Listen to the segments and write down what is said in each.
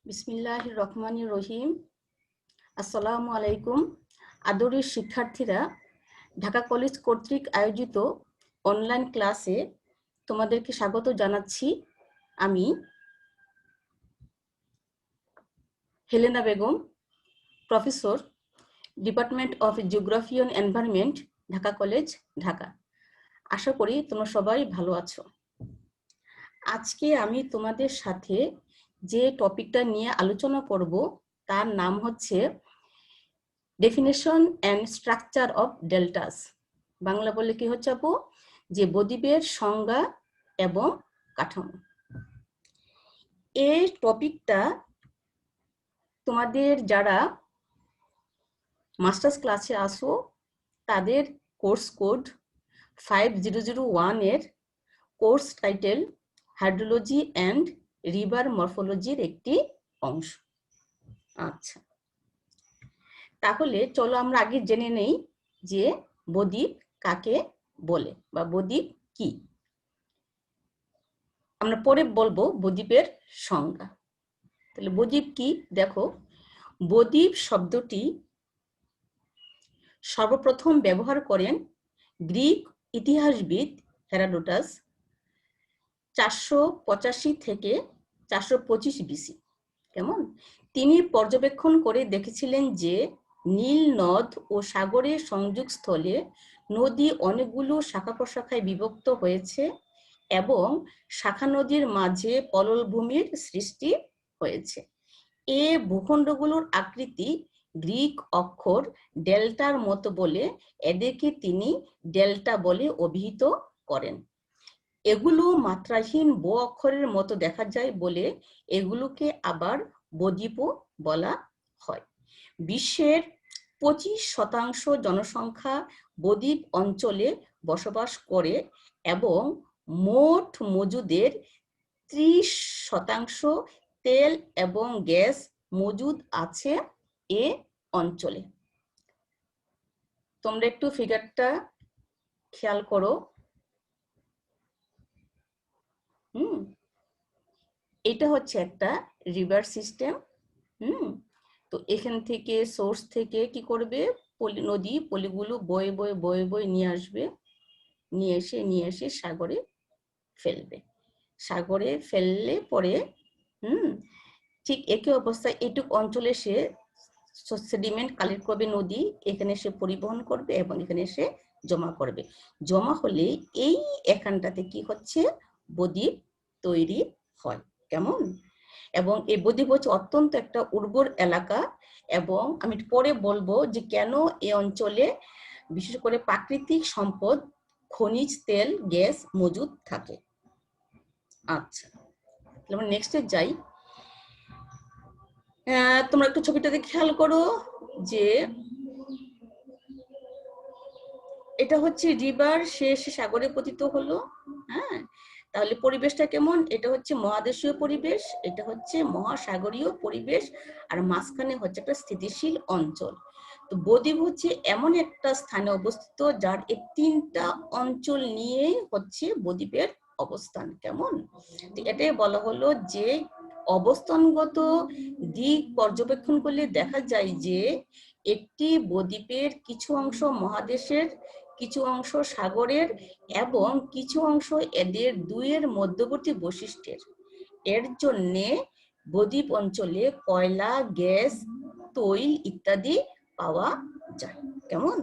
বিসমিল্লাহির রহমানির রহিম। আসসালামু আলাইকুম। আদরের শিক্ষার্থীরা, ঢাকা কলেজ কর্তৃক আয়োজিত অনলাইন ক্লাসে তোমাদেরকে স্বাগত জানাচ্ছি। আমি Helena Begum, professor, department of geography and environment, Dhaka college, Dhaka. আশা করি তোমরা সবাই ভালো আছো। আজকে আমি তোমাদের সাথে যে টপিকটা নিয়ে আলোচনা করব তার নাম হচ্ছে definition and structure of deltas. Bangla বললে কি হচ্ছে আপু? যে বদ্বীপের সংজ্ঞা এবং কাঠামো। এই টপিকটা তোমাদের যারা মাস্টার্স ক্লাসে আসো তাদের কোর্স কোড 5001 এর course title hydrology and river মরফোলজির একটি অংশ। আচ্ছা, তাহলে চলো আমরা আগে জেনে নেই যে বদ্বীপ কাকে বলে বা বদ্বীপ কি। আমরা পরে বলবো বদ্বীপের সংজ্ঞা। তাহলে বদ্বীপ কি? দেখো, বদ্বীপ শব্দটি সর্বপ্রথম ব্যবহার করেন গ্রিক ইতিহাসবিদ হেরোডোটাস 485 থেকে 425 বিসি। কেমন? তিনি পর্যবেক্ষণ করে দেখেছিলেন যে নীল নদ ও সাগরের সংযোগস্থলে নদী অনেকগুলো শাখা প্রশাখায় বিভক্ত হয়েছে এবং শাখা নদীর মাঝে পললভূমির সৃষ্টি হয়েছে। এ ভূখণ্ডগুলোর আকৃতি গ্রিক অক্ষর ডেল্টার মতো বলে এদেরকে তিনি ডেল্টা বলে অভিহিত করেন। এগুলো মাত্রাহীন ব অক্ষরের মতো দেখা যায় বলে এগুলোকে আবার বদ্বীপও বলা হয়। বিশ্বের 25% জনসংখ্যা বদ্বীপ অঞ্চলে বসবাস করে এবং মোট মজুদের 30% তেল এবং গ্যাস মজুদ আছে এ অঞ্চলে। তোমরা একটু ফিগারটা খেয়াল করো। এটা হচ্ছে একটা রিভার সিস্টেম। তো এখান থেকে সোর্স থেকে কি করবে, নদী পলিগুলো বয়ে বয়ে বয়ে বয়ে নিয়ে আসবে, নিয়ে এসে সাগরে ফেলবে। সাগরে ফেললে পরে ঠিক একই অবস্থায় এটুক অঞ্চলে সে সেডিমেন্ট কালিক্রমে নদী এখানে সে পরিবহন করবে এবং এখানে সে জমা করবে। জমা হলে এই এখানটাতে কি হচ্ছে, বদ্বীপ তৈরি হয়। কেমন? এবং এই বদ্বীপ হচ্ছে অত্যন্ত একটা উর্বর এলাকা এবং আমি পরে বলবো যে কেন এই অঞ্চলে বিশেষ করে প্রাকৃতিক সম্পদ খনিজ তেল গ্যাস মজুদ থাকে। আচ্ছা, আমরা নেক্সটে যাই। তোমরা একটু ছবিটাতে খেয়াল করো যে এটা হচ্ছে রিভার, শেষ সাগরে পতিত হলো। তাহলে পরিবেশটা কেমন? এটা হচ্ছে মহাদেশীয় পরিবেশ, এটা হচ্ছে মহাসাগরীয় পরিবেশ, আর মাঝখানে হচ্ছে একটা স্থিতিশীল অঞ্চল। তো বদ্বীপ হচ্ছে এমন একটা স্থানে অবস্থিত যার এই তিনটা অঞ্চল নিয়ে হচ্ছে বদ্বীপের অবস্থান। কেমন? তো এটাই বলা হলো যে অবস্থানগত দিক পর্যবেক্ষণ করলে দেখা যায় যে একটি বদ্বীপের কিছু অংশ মহাদেশের, কিছু অংশ সাগরের এবং কিছু অংশ এদের দুইয়ের মধ্যবর্তী বৈশিষ্ট্যের। এর জন্যে বদ্বীপ অঞ্চলে কয়লা, গ্যাস, তৈল ইত্যাদি পাওয়া যায়। কেমন?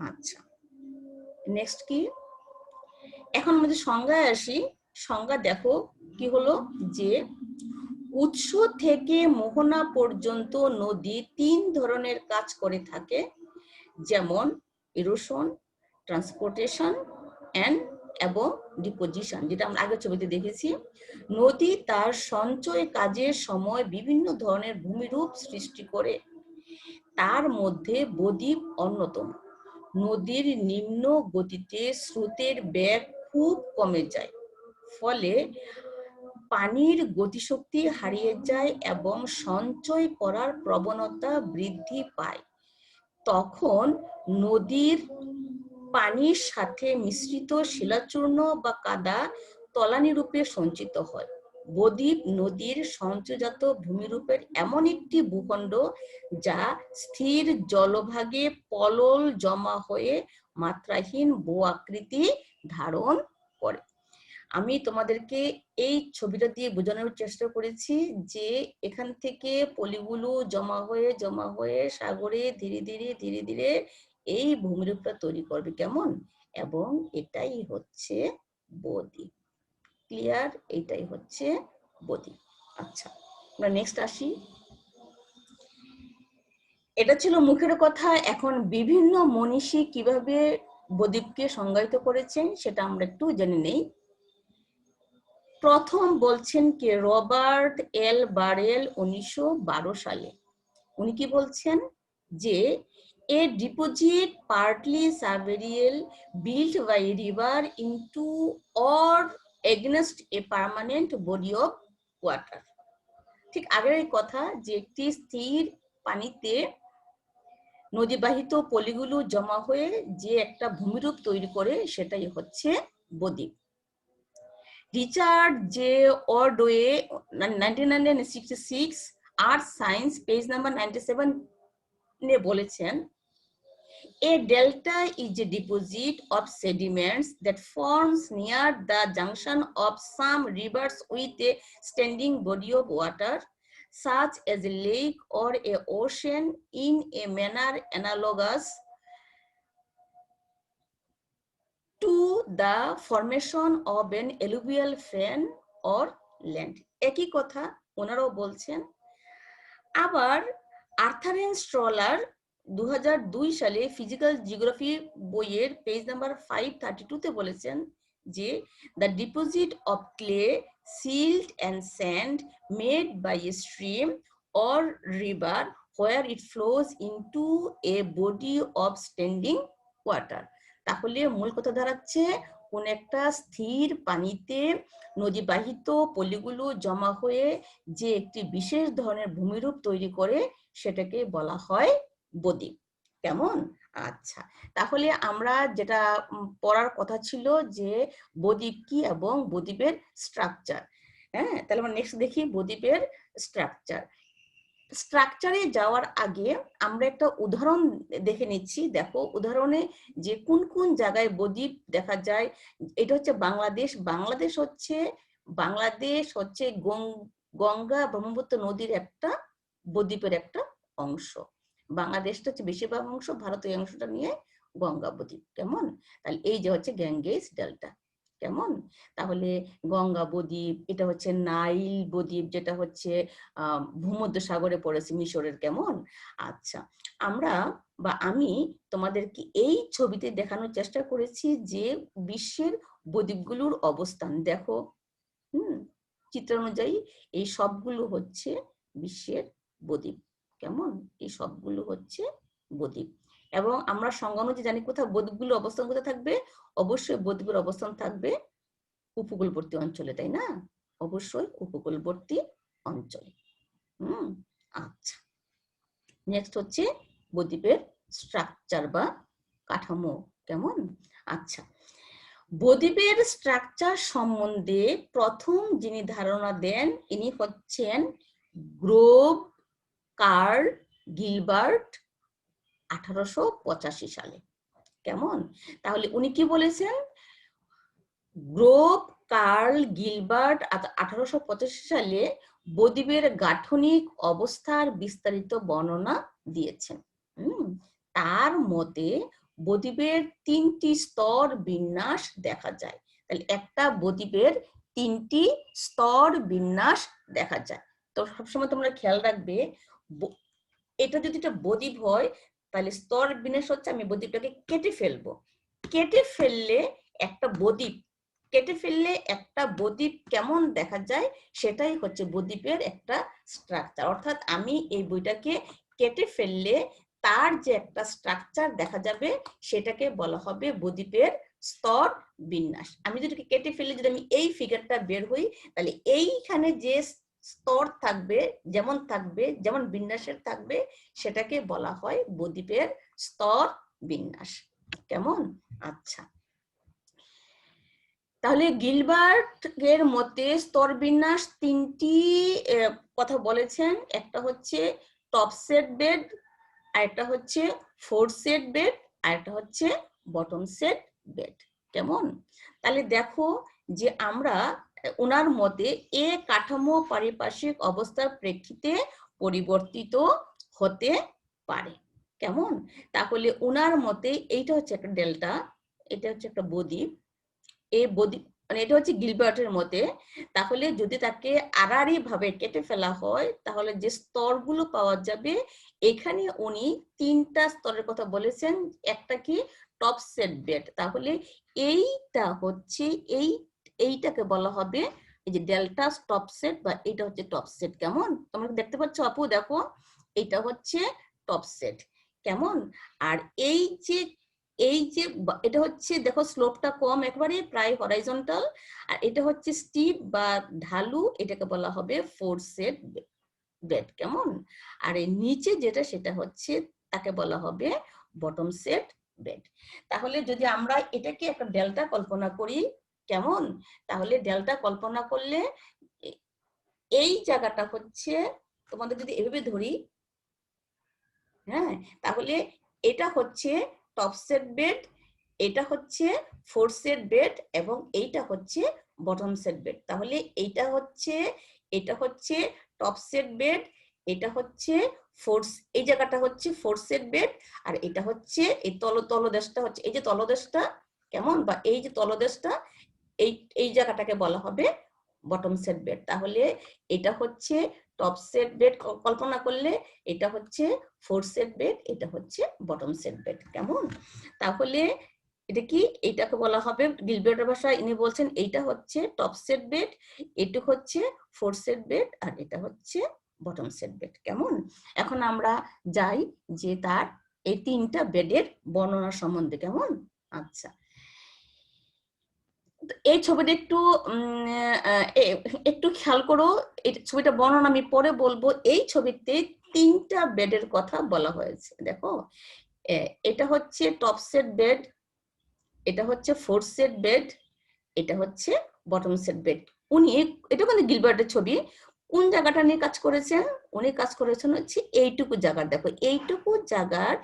আচ্ছা, নেক্সট কি? এখন আমাদের সংজ্ঞায় আসি। সংজ্ঞা দেখো কি হলো, যে উৎস থেকে মোহনা পর্যন্ত নদী 3 ধরনের কাজ করে থাকে, যেমন ইরোশন, ট্রান্সপোর্টেশন এবং ডিপোজিশন, যেটা আমরা আগের ছবিতে দেখেছি। নদী তার সঞ্চয় কাজের সময় বিভিন্ন ধরনের ভূমিরূপ সৃষ্টি করে, তার মধ্যে বদ্বীপ অন্যতম। নদীর নিম্ন গতিতে স্রোতের বেগ খুব কমে যায়, ফলে পানির গতিশক্তি হারিয়ে যায় এবং সঞ্চয় করার প্রবণতা বৃদ্ধি পায়। তখন নদীর পানির সাথে মিশ্রিত শিলাচূর্ণ বা কাদা তলানি রূপে সঞ্চিত হয়। বদ্বীপ নদীর সঞ্চয়জাত ভূমিরূপের এমন একটি ভূখণ্ড যা স্থির জলভাগে পলল জমা হয়ে মাত্রাহীন বো আকৃতি ধারণ করে। আমি তোমাদেরকে এই ছবিটা দিয়ে বোঝানোর চেষ্টা করেছি যে এখান থেকে পলিগুলো জমা হয়ে সাগরে ধীরে ধীরে এই ভূমিরূপটা তৈরি করবে, কেমন? এবং এটাই হচ্ছে বদ্বীপ। ক্লিয়ার? এটাই হচ্ছে বদ্বীপ। আচ্ছা, আমরা নেক্সট আসি। এটা ছিল মুখের কথা। এখন বিভিন্ন মনীষী কিভাবে বদ্বীপকে সংজ্ঞায়িত করেছেন সেটা আমরা একটু জেনে নেই। প্রথম বলছেন কে? রবার্ট এল বারেল 1912 সালে। উনি কি বলছেন যে a deposit partly submersible built by river into or against a permanent body of water। ঠিক আগের এই কথা যে একটি স্থির পানিতে নদীবাহিত পলিগুলো জমা হয়ে যে একটা ভূমিরূপ তৈরি করে সেটাই হচ্ছে বদ্বীপ। Richard J Ordway 1966 earth science page number 97 নে বলেছেন a delta is a deposit of sediments that forms near the junction of some rivers with a standing body of water such as a lake or a ocean in a manner analogous to the formation of an alluvial plain or land। একই কথা ওনারাও বলছেন। আবার Arthur N stroller 2002 সালে physical geography বইয়ের page number 532 তে বলেছেন যে the deposit of clay, silt and sand made by a stream or river where it flows into a body of standing water। তাহলে মূল কথা দাঁড়াচ্ছে কোন একটা স্থির পানিতে নদীবাহিত পলিগুলো জমা হয়ে যে একটি বিশেষ ধরনের ভূমিরূপ তৈরি করে সেটাকে বলা হয় বদ্বীপ। কেমন? আচ্ছা, তাহলে আমরা যেটা পড়ার কথা ছিল যে বদ্বীপ কি এবং বদ্বীপের স্ট্রাকচার। হ্যাঁ, তাহলে আমরা নেক্সট দেখি বদ্বীপের স্ট্রাকচার। স্ট্রাকচারে যাওয়ার আগে আমরা একটা উদাহরণ দেখে নিচ্ছি। দেখো উদাহরণে যে কোন কোন জায়গায় বদ্বীপ দেখা যায়। এটা হচ্ছে বাংলাদেশ। বাংলাদেশ হচ্ছে গঙ্গা ব্রহ্মপুত্র নদীর একটা বদ্বীপের একটা অংশ। বাংলাদেশটা হচ্ছে বেশিরভাগ অংশ, ভারতের অংশটা নিয়ে গঙ্গা বদ্বীপ। কেমন? তাহলে এই যে হচ্ছে গ্যাংগেস ডেল্টা। কেমন? তাহলে গঙ্গা বদ্বীপ, এটা হচ্ছে নাইল বদ্বীপ যেটা হচ্ছে ভূমধ্য সাগরে পড়েছে মিশরের। কেমন? আচ্ছা, আমি তোমাদেরকে এই ছবিতে দেখানোর চেষ্টা করেছি যে বিশ্বের বদ্বীপগুলোর অবস্থান। দেখো চিত্র অনুযায়ী এই সবগুলো হচ্ছে বিশ্বের বদ্বীপ। কেমন? এই সবগুলো হচ্ছে বদ্বীপ। এবং আমরা সংজ্ঞা অনুযায়ী জানি কোথাও বদ্বীপগুলো অবস্থান কোথায় থাকবে। অবশ্যই বদ্বীপের অবস্থান থাকবে উপকূলবর্তী অঞ্চলে, তাই না? অবশ্যই উপকূলবর্তী অঞ্চলে। আচ্ছা, নেক্সট হচ্ছে বদ্বীপের স্ট্রাকচার বা কাঠামো। কেমন? আচ্ছা, বদ্বীপের স্ট্রাকচার সম্বন্ধে প্রথম যিনি ধারণা দেন ইনি হচ্ছেন গ্রোভ কার্ল গিলবার্ট 1885 সালে। কেমন? তাহলে উনি কি বলেছেন? গ্রোভ কার্ল গিলবার্ট 1885 সালে বদ্বীপের গাঠনিক অবস্থার বিস্তারিত বর্ণনা দিয়েছেন। তার মতে বদ্বীপের 3টি স্তর বিন্যাস দেখা যায়। তাহলে একটা বদ্বীপের 3টি স্তর বিন্যাস দেখা যায়। তো সবসময় তোমরা খেয়াল রাখবে এটা যদি একটা বদ্বীপ হয় তাহলে স্তর বিন্যাস হচ্ছে আমি বদ্বীপটাকে কেটে ফেলবো। কেটে ফেললে একটা বদ্বীপ কেমন দেখা যায় সেটাই হচ্ছে বদ্বীপের একটা স্ট্রাকচার। অর্থাৎ আমি এই বইটাকে কেটে ফেললে তার যে একটা স্ট্রাকচার দেখা যাবে সেটাকে বলা হবে বদ্বীপের স্তর বিন্যাস। আমি যদি কেটে ফেললে যদি আমি এই ফিগারটা বের হই তাহলে এইখানে যে স্তর থাকবে যেমন বিন্যাসের থাকবে সেটাকে বলা হয় বদ্বীপের স্তর বিন্যাস। কেমন? আচ্ছা, তাহলে গিলবার্ট এর মতে স্তর বিন্যাস তিনটি কথা বলেছেন। একটা হচ্ছে টপ সেট বেড, আরেকটা হচ্ছে ফোর সেট বেড, আরেকটা হচ্ছে বটম সেট বেড। কেমন? তাহলে দেখো যে আমরা ওনার মতে এ কাঠামো পারিপার্শ্বিক অবস্থার প্রেক্ষিতে পরিবর্তিত হতে পারে। কেমন? তাহলে ওনার মতে এইটা হচ্ছে একটা ডেল্টা, এটা হচ্ছে একটা বদ্বীপ, এই বদ্বীপ মানে এটা হচ্ছে গিলবার্টের মতে। তাহলে যদি তাকে আড়াআড়ি ভাবে কেটে ফেলা হয় তাহলে যে স্তরগুলো পাওয়া যাবে, এখানে উনি তিনটা স্তরের কথা বলেছেন। একটা কি টপ সেট বেড, তাহলে এইটা হচ্ছে এইটাকে বলা হবে এই যে ডেল্টা টপ সেট, বা এটা হচ্ছে টপ সেট। কেমন? তোমরা দেখতে পাচ্ছ আপু? দেখো এটা হচ্ছে টপ সেট। কেমন? আর এই যে এটা হচ্ছে দেখো স্লোপটা কম, একবারে প্রায় হরাইজন্টাল, আর এটা হচ্ছে স্টিপ বা ঢালু, এটাকে বলা হবে ফোর সেট বেড। কেমন? আর এই নিচে যেটা সেটা হচ্ছে তাকে বলা হবে বটম সেট বেড। তাহলে যদি আমরা এটাকে একটা ডেল্টা কল্পনা করি, কেমন? তাহলে ডেল্টা কল্পনা করলে এই জায়গাটা হচ্ছে, তোমাদের যদি এভাবে ধরি, হ্যাঁ, তাহলে এটা হচ্ছে টপ সেট বেড, এটা হচ্ছে ফোর সেট বেড, এবং এইটা হচ্ছে বটম সেট বেড। তাহলে এটা হচ্ছে টপ সেট বেড, এটা হচ্ছে এই জায়গাটা হচ্ছে ফোর সেট বেড, আর এটা হচ্ছে এই তলদেশটা হচ্ছে এই যে তলদেশটা, কেমন, বা এই যে তলদেশটা, এই জায়গাটাকে বলা হবে বটম সেট বেড। তাহলে এটা হচ্ছে টপ সেট বেড কল্পনা করলে, এটা হচ্ছে ফোর সেট বেড, এটা হচ্ছে বটম সেট বেড। কেমন? তাহলে এটা কি, এটাকে বলা হবে গিলবার্টের ভাষায় ইনি বলছেন এইটা হচ্ছে টপ সেট বেড, এটা হচ্ছে ফোর সেট বেড, আর এটা হচ্ছে বটম সেট বেড। কেমন? এখন আমরা যাই যে তার এই তিনটা বেডের বর্ণনা সম্বন্ধে। কেমন? আচ্ছা, এই ছবিটা একটু খেয়াল করো, এই ছবিটা বর্ণনা আমি পরে বলবো। এই ছবিতে তিনটা বেডের কথা বলা হয়েছে। দেখো এটা হচ্ছে টপ সেট বেড, এটা হচ্ছে ফোর সেট বেড, এটা হচ্ছে বটম সেট বেড। উনি, এটা কিন্তু গিলবার্টের ছবি, কোন জায়গাটা নিয়ে কাজ করেছেন? উনি কাজ করেছেন হচ্ছে এইটুকু জায়গার, দেখো এইটুকু জায়গার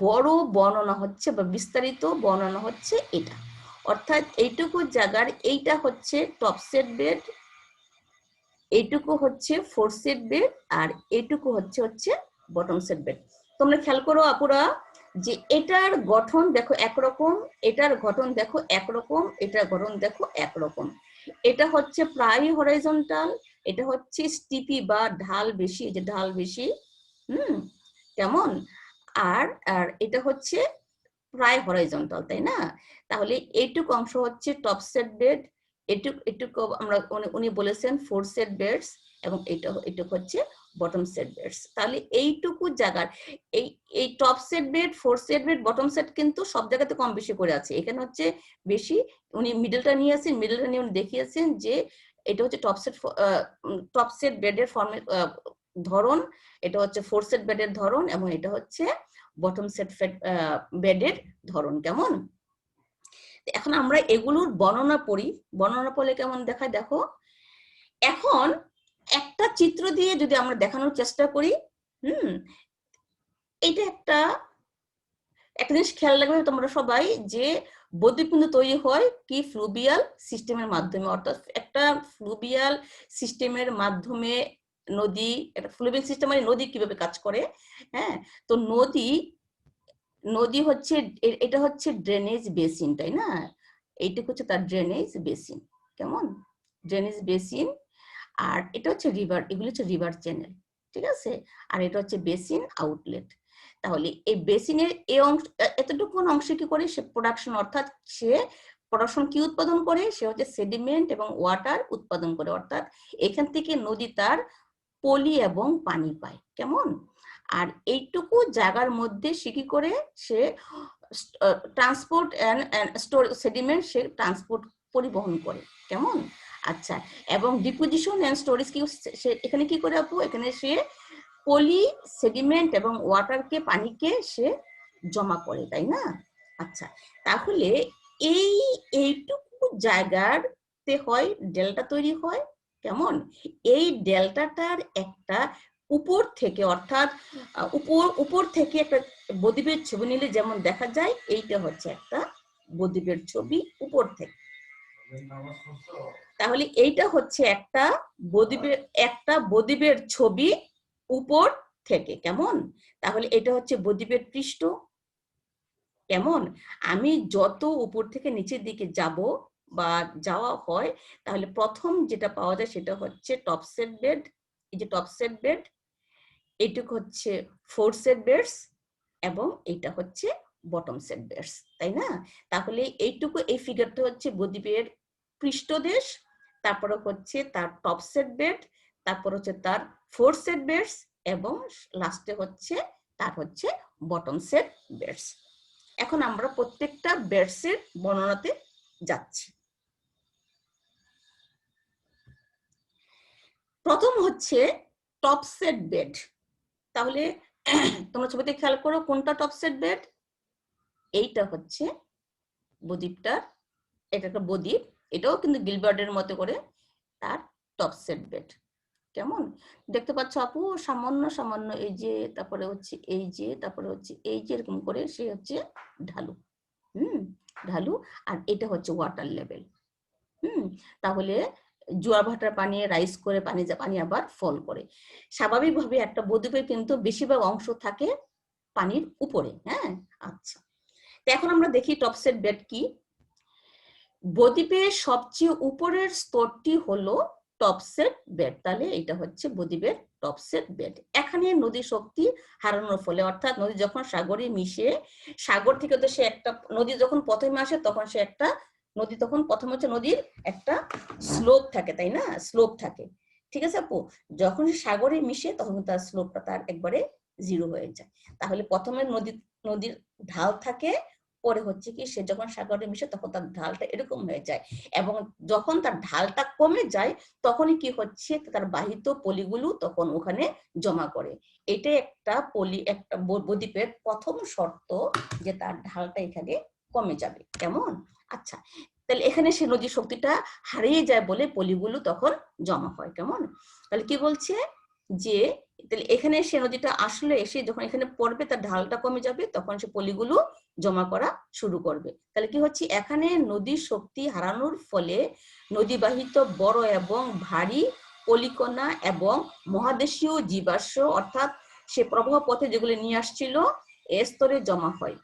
বড় বর্ণনা হচ্ছে বা বিস্তারিত বর্ণনা হচ্ছে এটা, অর্থাৎ এইটুকু জায়গার এইটা হচ্ছে টপ সেট বেড, এইটুকু হচ্ছে ফোর সেট বেড, আর এইটুকু হচ্ছে বটম সেট বেড। তোমরা খেয়াল করো আপুরা যে এটার গঠন দেখো একরকম, এটার গঠন দেখো একরকম, এটার গঠন দেখো একরকম। এটা হচ্ছে প্রায় হরাইজন্টাল, এটা হচ্ছে স্টিপি বা ঢাল বেশি, যে ঢাল বেশি। কেমন? আর আর এটা হচ্ছে প্রায় হরাইজন্টাল, তাই না? তাহলে এইটুকু অংশ হচ্ছে টপ সেট বেড, এটুকু আমরা উনি বলেছেন ফোর সেট বেডস, এবং এটুকু হচ্ছে বটম সেট বেডস। তাহলে এইটুকু জায়গার এই top set bed, four set bed, bottom set কিন্তু সব জায়গাতে কম বেশি করে আছে, এখানে হচ্ছে বেশি। উনি মিডলটা নিয়ে আসেন, মিডলটা নিয়ে উনি দেখিয়েছেন যে এটা হচ্ছে টপ সেট বেডের ফর্মের ধরন, এটা হচ্ছে ফোর সেট বেডের ধরন, এবং এটা হচ্ছে বটম সেট বেডের ধরন। কেমন? এখন আমরা এগুলোর বর্ণনা পড়ি, বর্ণনা পড়লে কেমন দেখায় দেখো। এখন একটা চিত্র দিয়ে যদি আমরা দেখানোর চেষ্টা করি, এটা একটা জিনিস খেয়াল রাখবে তোমরা সবাই, যে বদ্বীপ কিন্তু তৈরি হয় কি ফ্লুভিয়াল সিস্টেমের মাধ্যমে, অর্থাৎ একটা ফ্লুভিয়াল সিস্টেমের মাধ্যমে নদী, একটা ফ্লুভিয়াল সিস্টেম মানে নদী কিভাবে কাজ করে। হ্যাঁ, তো নদী হচ্ছে, এটা হচ্ছে ড্রেনেজ বেসিন, তাই না? এইটুকু হচ্ছে তার ড্রেনেজ বেসিন। কেমন? Drainage basin. আর এটা হচ্ছে রিভার, এগুলো হচ্ছে রিভার চ্যানেল, ঠিক আছে? আর এটা হচ্ছে বেসিন আউটলেট। তাহলে এই বেসিনের এই অংশ, এতটুকু অংশে কি করে সে প্রোডাকশন, অর্থাৎ সে প্রোডাকশন কি উৎপাদন করে? সে হচ্ছে সেডিমেন্ট এবং ওয়াটার উৎপাদন করে, অর্থাৎ এখান থেকে নদী তার পলি এবং পানি পায়। কেমন? আর এইটুকু জায়গার মধ্যে সে কি করে? সে ট্রান্সপোর্ট স্টোর সেডিমেন্ট, সে ট্রান্সপোর্ট পরিবহন করে। কেমন? আচ্ছা, এবং ডিপোজিশন এন্ড স্টোরেজ কি এখানে কি করে আপু? এখানে সে পলি, সেডিমেন্ট এবং ওয়াটারকে, পানিকে সে জমা করে, তাই না? আচ্ছা, তাহলে এইটুকু জায়গাতে হয় ডেল্টা তৈরি হয়। কেমন? এই ডেল্টাটার একটা উপর থেকে, অর্থাৎ উপর থেকে একটা বদ্বীপের ছবি নিলে যেমন দেখা যায়, এইটা হচ্ছে একটা বদ্বীপের ছবি উপর থেকে। তাহলে এইটা হচ্ছে একটা বদ্বীপের ছবি উপর থেকে। কেমন? তাহলে এটা হচ্ছে বদ্বীপের পৃষ্ঠ। কেমন? আমি যত উপর থেকে নিচের দিকে যাব বা যাওয়া হয়, তাহলে প্রথম যেটা পাওয়া যায় সেটা হচ্ছে টপসেট বেড। এই যে টপসেট বেড, এইটুকু হচ্ছে ফোরসেট বেডস, এবং এটা হচ্ছে বটম সেট বেডস, তাই না? তাহলে এইটুকু, এই ফিগারটা হচ্ছে বদ্বীপের পৃষ্ঠদেশ, তারপরে হচ্ছে তার টপসেট বেড, তারপর হচ্ছে তার ফোরসেট বেডস, এবং লাস্টে হচ্ছে তার হচ্ছে বটম সেট বেডস। এখন আমরা প্রত্যেকটা বেডসের বর্ণনাতে যাচ্ছি। প্রথম হচ্ছে টপসেট বেড। তাহলে তোমরা ছবিতে খেয়াল করো, কোনটা টপসেট বেড? এইটা হচ্ছে বদ্বীপটার, এটা একটা বদ্বীপ, এটাও কিন্তু গিলবার্টের মতো করে তার টপসেট বেড। কেমন দেখতে পাচ্ছ আপু? সামান্য সামান্য এই যে, তারপরে হচ্ছে এই যে, তারপরে হচ্ছে এই যে, এরকম করে সে হচ্ছে ঢালু। ঢালু। আর এটা হচ্ছে ওয়াটার লেভেল। তাহলে জোয়ার ভাটার পানি রাইজ করে পানি আবার ফল করে। স্বাভাবিকভাবে একটা বদ্বীপের কিন্তু বেশিরভাগ অংশ থাকে পানির উপরে। হ্যাঁ, আচ্ছা। তো এখন আমরা দেখি টপসেট বেড কি। বদ্বীপের সবচেয়ে উপরের স্তরটি হলো টপসেট বেড। তাহলে এটা হচ্ছে বদ্বীপের টপসেট বেড। এখানে নদী শক্তি হারানোর ফলে, অর্থাৎ নদী যখন সাগরে মিশে, সাগর থেকে তো সে একটা নদী যখন প্রথমে আসে, তখন সে একটা নদী, তখন প্রথম হচ্ছে নদীর একটা স্লোপ থাকে, তাই না? স্লোপ থাকে, ঠিক আছে আপু? যখন সে সাগরে মিশে, তখন তার স্লোপটা তার একবারে জিরো হয়ে যায়। তাহলে প্রথমে নদীর ঢাল থাকে, পরে হচ্ছে কি সে যখন সাগরে মিশে তখন তার ঢালটা এরকম হয়ে যায়, এবং যখন তার ঢালটা কমে যায় তখনই কি হচ্ছে, তার বাহিত পলিগুলো তখন ওখানে জমা করে। এটা একটা বদ্বীপের প্রথম শর্ত, যে তার ঢালটা এখানে কমে যাবে। কেমন? আচ্ছা, তাহলে এখানে সে নদীর শক্তিটা হারিয়ে যায় বলে পলিগুলো তখন জমা হয়। কেমন? তাহলে কি বলছে, যে তাহলে এখানে সে নদীটা আসলে এসে যখন এখানে পড়বে, তার ঢালটা কমে যাবে, তখন সে পলিগুলো জমা করা শুরু করবে। তাহলে কি হচ্ছে, এখানে নদীর শক্তি হারানোর ফলে নদীবাহিত বড় এবং ভারী পলিকণা এবং মহাদেশীয় জীবাশ্ম, অর্থাৎ সে প্রবাহ পথে যেগুলো নিয়ে আসছিল, এ স্তরে জমা হয়।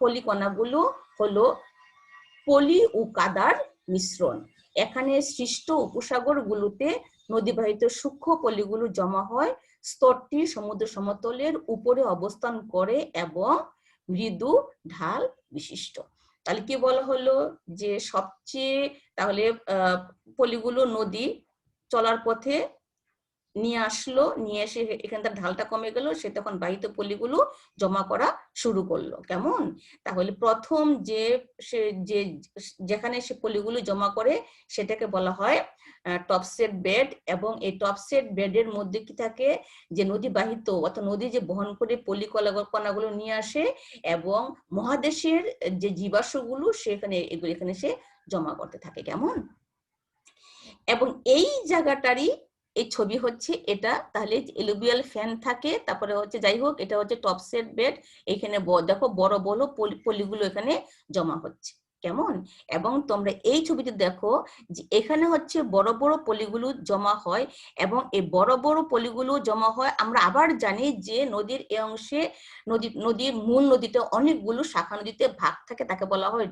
পলিকণাগুলো হলো পলি ও কাদার মিশ্রণ। এখানে সৃষ্ট উপসাগরগুলোতে নদীবাহিত সূক্ষ্ম পলিগুলো জমা হয়। স্তরটি সমুদ্র সমতলের উপরে অবস্থান করে এবং মৃদু ঢাল বিশিষ্ট। তাহলে কি বলা হলো, যে সবচেয়ে, তাহলে পলিগুলো নদী চলার পথে নিয়ে আসলো, নিয়ে এসে এখানকার ঢালটা কমে গেল, সে তখন বাহিত পলিগুলো জমা করা শুরু করলো। কেমন? তাহলে প্রথম যেখানে সে পলিগুলো জমা করে, সেটাকে বলা হয় টপসেট বেড। এবং এই টপসেট বেডের মধ্যে কি থাকে, যে নদী বাহিত, অর্থাৎ নদী যে বহন করে পলি কণাগুলো নিয়ে আসে, এবং মহাদেশের যে জীবাশ্মগুলো এখানে সে জমা করতে থাকে। কেমন? এবং এই জায়গাটারই এই ছবি হচ্ছে এটা। তাহলে এলুভিয়াল ফ্যান থাকে, তারপরে হচ্ছে, যাই হোক, এটা হচ্ছে টপসেট বেড। এখানে দেখো বড় বড় পলিগুলো এখানে জমা হচ্ছে। কেমন? এবং তোমরা এই ছবিতে দেখো যে এখানে হচ্ছে বড় বড় পলিগুলো জমা হয়, এবং এই বড় বড় পলিগুলো জমা হয়। আমরা আবার জানি যে নদীর এই অংশে, নদীর মূল নদীতে অনেকগুলো শাখা নদীতে ভাগ থাকে, তাকে বলা হয়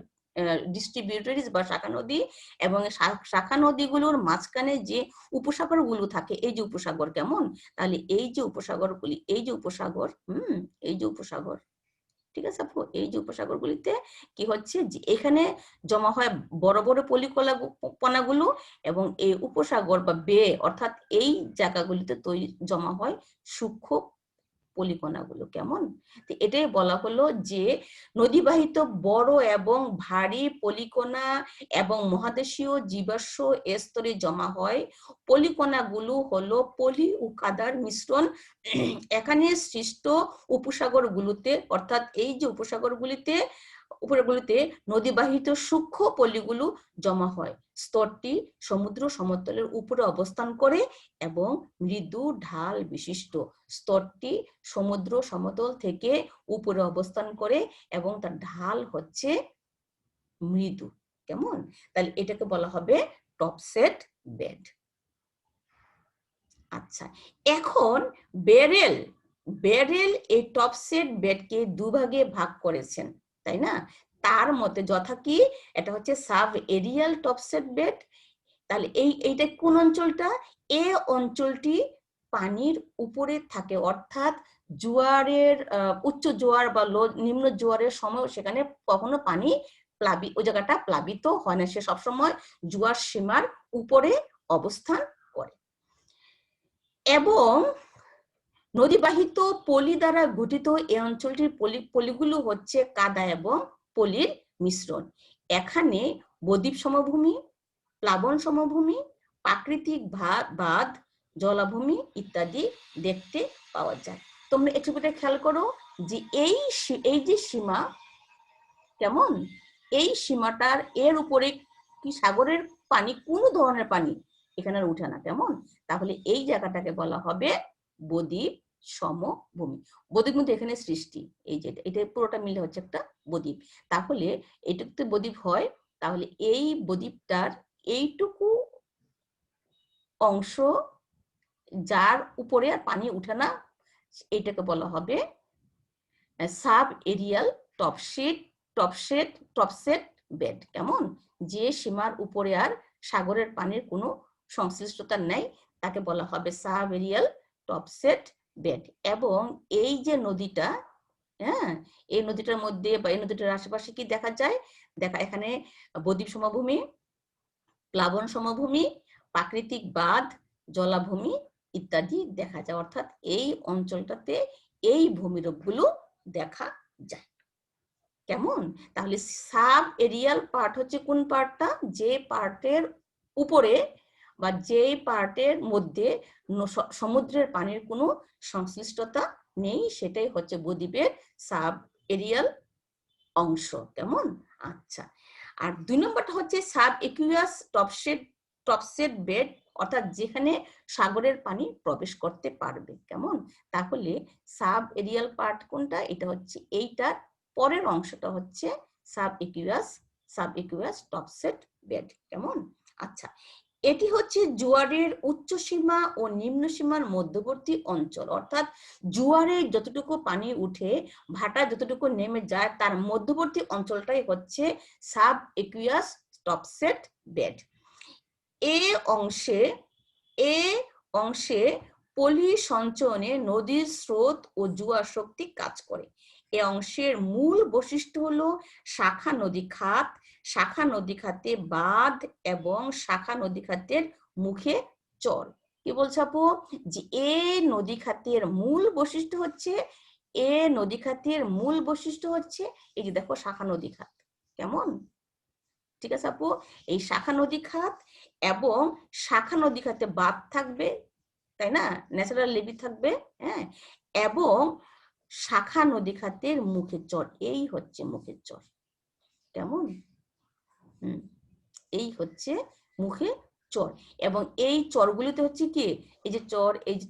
ডিস্ট্রিবিউটরিজ বা শাখা নদী। এবং শাখা নদীগুলোর মাঝখানে যে উপসাগরগুলো থাকে, এই যে উপসাগর। কেমন? তাহলে এই যে উপসাগরগুলি, এই যে উপসাগর, ঠিক আছে আপু? এই যে উপসাগরগুলিতে কি হচ্ছে, যে এখানে জমা হয় বড় বড় পলিকণাগুলো, এবং এই উপসাগর বা বে, অর্থাৎ এই জায়গাগুলিতে জমা হয় সূক্ষ্ম পলিকণাগুলো। কেমন? এটাই বলা হলো যে নদীবাহিত বড় এবং ভারী পলিকণা এবং মহাদেশীয় জীবাশ্ম স্তরে জমা হয়। পলিকণাগুলো হলো পলি ও কাদার মিশ্রণ। এখানে সৃষ্ট উপসাগরগুলোতে, অর্থাৎ এই যে উপসাগরগুলিতে উপরেগুলিতে নদীবাহিত সূক্ষ্ম পলিগুলো জমা হয়। স্তরটি সমুদ্র সমতলের উপরে অবস্থান করে এবং মৃদু ঢাল বিশিষ্ট। স্তরটি সমুদ্র সমতল থেকে উপরে অবস্থান করে এবং তার ঢাল হচ্ছে মৃদু। কেমন? তাহলে এটাকে বলা হবে টপসেট বেড। আচ্ছা, এখন বেরেল এই টপসেট বেডকে দুভাগে ভাগ করেছেন, তাই না? তার মতে যথা কি, এটা হচ্ছে সাব এরিয়াল টপসেট বেড। তাহলে এইটা কোন অঞ্চলটা? এ অঞ্চলটি পানির উপরে থাকে, অর্থাৎ জোয়ারের উচ্চ জোয়ার বা নিম্ন জোয়ারের সময় সেখানে কখনো পানি ওই জায়গাটা প্লাবিত হয় না, সে সবসময় জোয়ার সীমার উপরে অবস্থান করে। এবং নদীবাহিত পলি দ্বারা গঠিত এই অঞ্চলটির পলিগুলো হচ্ছে কাদা এবং পলির মিশ্রণ। এখানে বদ্বীপ সমভূমি, প্লাবন সমভূমি, প্রাকৃতিক বাঁধ, জলাভূমি ইত্যাদি দেখতে পাওয়া যায়। তোমরা একটু খেয়াল করো যে এই যে সীমা, কেমন, এই সীমাটার এর উপরে কি সাগরের পানি, কোন ধরনের পানি এখানে উঠে না, কেমন? তাহলে এই জায়গাটাকে বলা হবে বদ্বীপ সমভূমি। বদ্বীপ কিন্তু এখানে সৃষ্টি, এই যে এটা পুরোটা মিলে হচ্ছে একটা বদ্বীপ। তাহলে এইটুকুতে বদ্বীপ হয়, তাহলে এই বদ্বীপটার এইটুকু অংশ যার উপরে আর পানি উঠে না, এইটাকে বলা হবে সাব এরিয়াল টপসেট বেড। কেমন? যে সীমার উপরে আর সাগরের পানির কোনো সংশ্লিষ্টতা নেই, তাকে বলা হবে সাব এরিয়াল টপসেট বেড। এবং এই যে নদীটা, হ্যাঁ, এই নদীটার মধ্যে বা এই নদীটার আশেপাশে কি দেখা যায়? এখানে বদ্বীপ সমভূমি, প্লাবন সমভূমি, প্রাকৃতিক বাঁধ, জলাভূমি ইত্যাদি দেখা যায়। অর্থাৎ এই অঞ্চলটাতে এই ভূমিরূপগুলো দেখা যায়। কেমন? তাহলে সাব এরিয়াল পার্ট হচ্ছে কোন পার্টটা? যে পার্টের উপরে বা যে পার্টের মধ্যে সমুদ্রের পানির কোনো সংশ্লিষ্টতা নেই, সেটাই হচ্ছে বদ্বীপের সাব এরিয়াল অংশ। কেমন? আচ্ছা, আর 2 নম্বরটা হচ্ছে সাব একুয়াস টপসেট বেড, অর্থাৎ যেখানে সাগরের পানি প্রবেশ করতে পারবে। কেমন? তাহলে সাব এরিয়াল পার্ট কোনটা? এটা হচ্ছে এইটার পরের অংশটা হচ্ছে সাব একুয়াস টপসেট বেড। কেমন? আচ্ছা, এটি হচ্ছে জোয়ারের উচ্চ সীমা ও নিম্ন সীমার মধ্যবর্তী অঞ্চল, অর্থাৎ জোয়ারে যতটুকু পানি উঠে, ভাটা যতটুকু নেমে যায়, তার মধ্যবর্তী অঞ্চলটাই হচ্ছে সাব একুয়াস টপসেট বেড। এ অংশে পলি সঞ্চয়নে নদীর স্রোত ও জোয়ার শক্তি কাজ করে। এ অংশের মূল বৈশিষ্ট্য হলো শাখা নদী খাতে বাঁধ এবং শাখা নদী খাতের মুখে চর। কি বলছে আপু? যে নদী খাতের মূল বৈশিষ্ট্য হচ্ছে, এই যে দেখো শাখা নদী খাত। কেমন? ঠিক আছে আপু, এই শাখা নদী খাত এবং শাখা নদী খাতে বাঁধ থাকবে, তাই না, ন্যাচারাল লেভি থাকবে, হ্যাঁ, এবং শাখা নদী খাতের মুখের চর, এই হচ্ছে মুখের চর। কেমন? এই হচ্ছে মুখে চর। এবং এই চরগুলিতে হচ্ছে কি, এই যে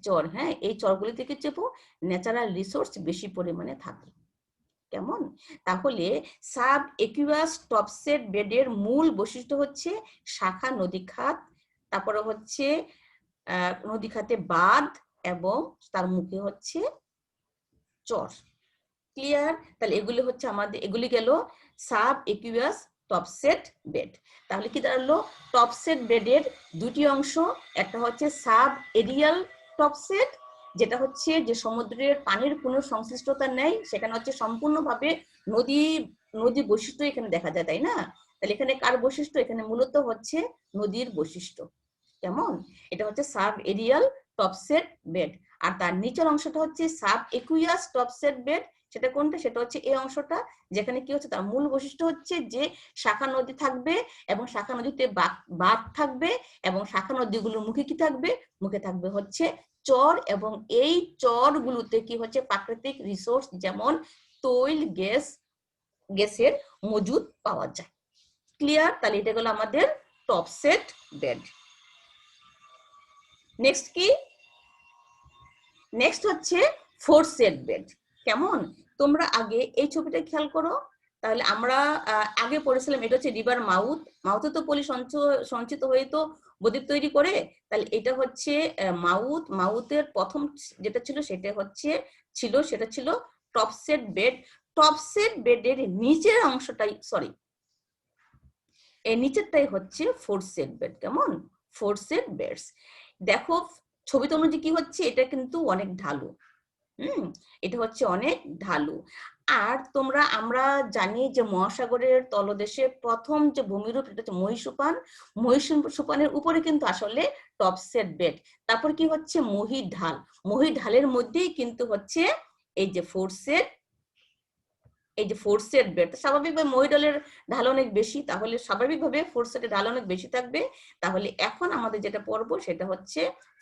চর, হ্যাঁ, এই চরগুলিতে কি চেপো ন্যাচারাল রিসোর্স বেশি পরিমাণে থাকে। কেমন? তাহলে সাব একুয়াস টপসেট বেডের মূল বৈশিষ্ট্য হচ্ছে শাখা নদী খাত, তারপরে হচ্ছে নদী খাতে বাঁধ এবং তার মুখে হচ্ছে চর। ক্লিয়ার? তাহলে এগুলি হচ্ছে আমাদের, এগুলি গেল সাব একুয়াস টপসেট বেড। তাহলে কি দাঁড়ালো? টপসেট বেডের দুটি অংশ, একটা হচ্ছে সাব এরিয়াল টপসেট, যেটা হচ্ছে যে সমুদ্রের পানির কোনো সংশ্লিষ্টতা নেই, সেখানে হচ্ছে সম্পূর্ণভাবে নদী বৈশিষ্ট্য এখানে দেখা যায়, তাই না? তাহলে এখানে কার বৈশিষ্ট্য? এখানে মূলত হচ্ছে নদীর বৈশিষ্ট্য। কেমন? এটা হচ্ছে সাব এরিয়াল টপসেট বেড। আর তার নিচের অংশটা হচ্ছে সাব একুয়াস টপসেট বেড। সেটা কোনটা? সেটা হচ্ছে এই অংশটা, যেখানে কি হচ্ছে, তার মূল বৈশিষ্ট্য হচ্ছে যে শাখা নদী থাকবে এবং শাখা নদীতে বাঁধ থাকবে এবং শাখা নদীগুলোর মুখে কি থাকবে? মুখে থাকবে হচ্ছে চর, এবং এই চরগুলোতে কি হচ্ছে প্রাকৃতিক রিসোর্স, যেমন তৈল, গ্যাস গ্যাসের মজুদ পাওয়া যায়। ক্লিয়ার? তাহলে এটা হলো আমাদের টপ সেট বেড। নেক্সট কি? নেক্সট হচ্ছে ফোর সেট বেড। কেমন? তোমরা আগে এই ছবিটা খেয়াল করো। তাহলে আমরা আগে পড়েছিলাম এটা হচ্ছে রিভার মাউথ। মাউথে তো পলি সঞ্চিত হয়ে তো বদ্বীপ তৈরি করে। তাহলে এটা হচ্ছে মাউথ। মাউথের প্রথম যেটা ছিল সেটা ছিল top set bed. Top set বেডের নিচের অংশটাই, সরি, এই নিচেরটাই হচ্ছে ফোর সেট বেড। কেমন? Four set beds. দেখো ছবিতে অনুযায়ী কি হচ্ছে, এটা কিন্তু অনেক ঢালু। এটা হচ্ছে অনেক ঢালু। আর আমরা জানি যে মহাসাগরের তলদেশে প্রথম যে ভূমিরূপ এটা হচ্ছে মহীসোপান। মহীসোপানের উপরে কিন্তু আসলে টপ সেট বেড। তারপর কি হচ্ছে মহীঢাল। মহীঢালের মধ্যেই কিন্তু হচ্ছে এই যে ফোর সেট বেড। স্বাভাবিকভাবে মহীঢালের ঢাল অনেক বেশি, তাহলে স্বাভাবিকভাবে ফোর সেটের ঢাল অনেক বেশি থাকবে। তাহলে এখন আমাদের যেটা পড়বো সেটা হচ্ছে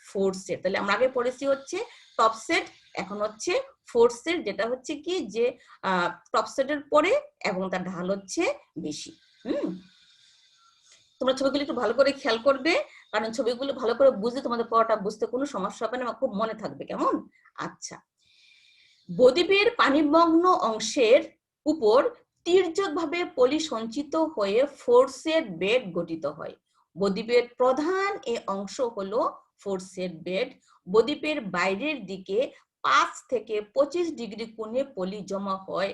ফোর সেট। তাহলে আমরা আগে পড়েছি হচ্ছে টপ সেট, এখন হচ্ছে ফোর সেট, যেটা হচ্ছে কি যে টপ সেটের পরে এবং তার ঢাল হচ্ছে বেশি। তোমরা ছবিগুলো একটু ভালো করে খেয়াল করবে, কারণ ছবিগুলো ভালো করে বুঝলে তোমাদের পড়াটা বুঝতে কোনো সমস্যা হবে না, খুব মনে থাকবে। কেমন? আচ্ছা, বদ্বীপের পানিমগ্ন অংশের উপর তির্যকভাবে পলি সঞ্চিত হয়ে ফোর সেট বেড গঠিত হয়। বদ্বীপের প্রধান এ অংশ হলো ফোর সেট বেড। বদ্বীপের বাইরের দিকে 5 থেকে 25 ডিগ্রি কোণে পলি জমা হয়।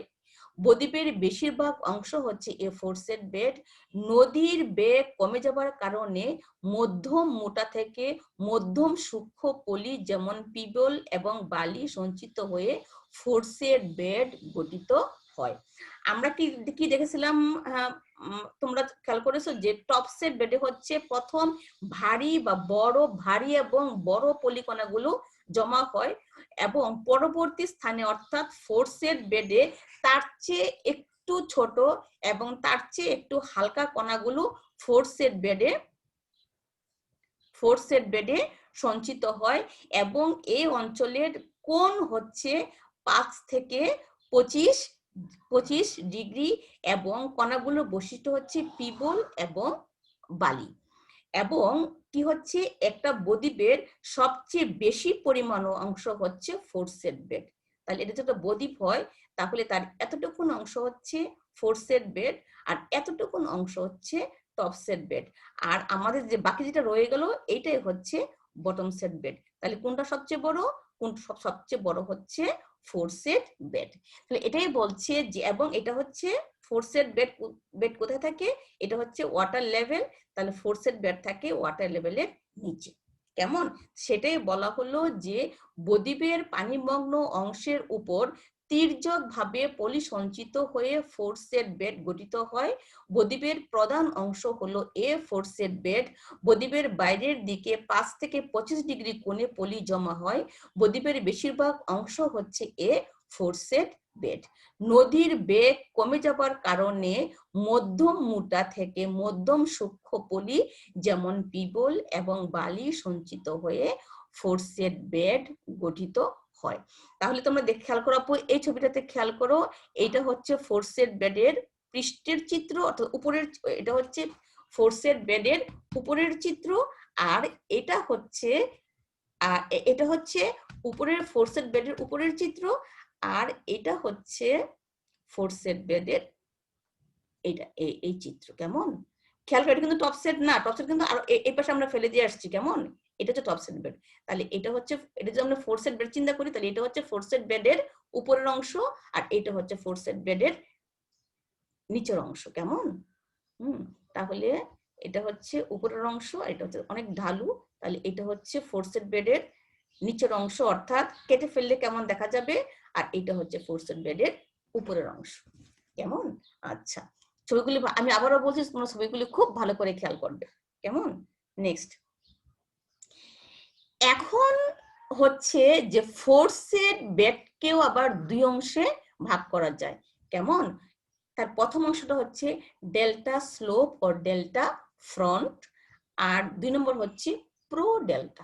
বদ্বীপের বেশিরভাগ অংশ হচ্ছে এ ফোর সেট বেড। নদীর বেগ কমে যাবার কারণে মধ্যম মোটা থেকে মধ্যম সূক্ষ্ম পলি যেমন পিবল এবং বালি সঞ্চিত হয়ে ফোর সেট বেড গঠিত হয়। আমরা কি দেখেছিলাম? তোমরা খেয়াল করেছো যে টপ সেট বেডে হচ্ছে প্রথম ভারী এবং বড় পলিকণাগুলো জমা হয়, এবং পরবর্তী স্থানে অর্থাৎ ফোর সেট বেডে তার চেয়ে একটু ছোট এবং তার চেয়ে একটু হালকা কণাগুলো ফোর সেট বেডে সঞ্চিত হয়, এবং এই অঞ্চলের কোণ হচ্ছে 5 থেকে 25 ডিগ্রি, এবং কণাগুলোর বৈশিষ্ট্য হচ্ছে পিবল এবং বালি। এবং কি হচ্ছে, একটা বদ্বীপের সবচেয়ে বেশি পরিমাণ অংশ হচ্ছে ফোর সেট বেড। তাহলে এটা যদি বদ্বীপ হয় তাহলে তার এতটুকুন অংশ হচ্ছে ফোর সেট বেড, আর এতটুকুন অংশ হচ্ছে টপ সেট বেড। আর আমাদের যে বাকি যেটা রয়ে গেল এইটাই হচ্ছে বটম সেট বেড। তাহলে কোনটা সবচেয়ে বড়? সবচেয়ে বড় হচ্ছে ফোর সেট বেড। তাহলে এটাই বলছে যে, এবং এটা হচ্ছে ফোর সেট বেড কোথায় থাকে? এটা হচ্ছে ওয়াটার লেভেল। তাহলে ফোর সেট বেড থাকে ওয়াটার লেভেলের নিচে। কেমন? সেটাই বলা হলো যে বদ্বীপের পানিমগ্ন অংশের উপর তির্যকভাবে পলি সঞ্চিত হয়ে ফোর সেট বেড গঠিত হয়। বদ্বীপের প্রধান অংশ হলো এ ফোর সেট বেড। বদ্বীপের বাইরের দিকে 5 থেকে 25 ডিগ্রি কোণে পলি জমা হয়। বদ্বীপের বেশিরভাগ অংশ হচ্ছে এ ফোর সেট বেড। নদীর বেগ কমে যাবার কারণে মধ্যম মোটা থেকে মধ্যম সূক্ষ্ম পলি যেমন পিবল এবং বালি সঞ্চিত হয়ে ফোর সেট বেড গঠিত হয়। তাহলে তোমরা খেয়াল করো, এই ছবিটাতে খেয়াল করো, এইটা হচ্ছে ফোর সেট বেডের পৃষ্ঠের চিত্র, অর্থাৎ উপরের, এটা হচ্ছে ফোর সেট বেডের উপরের চিত্র, আর এটা হচ্ছে উপরের ফোর সেট বেডের উপরের চিত্র, আর এটা হচ্ছে ফোর সেট বেডের এই চিত্র। কেমন? খেয়াল করে, এটা কিন্তু টপ সেট না, টপ সেট কিন্তু আর এই পাশে আমরা ফেলে দিয়ে আসছি। কেমন? এটা হচ্ছে টপ সেট বেড। তাহলে এটা যদি আমরা ফোর সেট বেড চিন্তা করি, তাহলে এটা হচ্ছে ফোর সেট বেডের উপরের অংশ, আর এটা হচ্ছে ফোর সেট বেডের নিচের অংশ। কেমন? তাহলে এটা হচ্ছে উপরের অংশ, এটা হচ্ছে অনেক ঢালু। তাহলে এটা হচ্ছে ফোর সেট বেডের নিচের অংশ, অর্থাৎ কেটে ফেললে কেমন দেখা যাবে, আর এটা হচ্ছে ফোর সেট বেডের উপরের অংশ। কেমন? আচ্ছা, ছবিগুলি আমি আবারও বলছি, তোমরা ছবিগুলি খুব ভালো করে খেয়াল করবে। কেমন? নেক্সট, এখন হচ্ছে যে ফোর সেট বেডকেও আবার দুই অংশে ভাগ করা যায়। কেমন? তার প্রথম অংশটা হচ্ছে ডেল্টা স্লোপ ও ডেল্টা ফ্রন্ট, আর 2 নম্বর হচ্ছে প্রো ডেল্টা।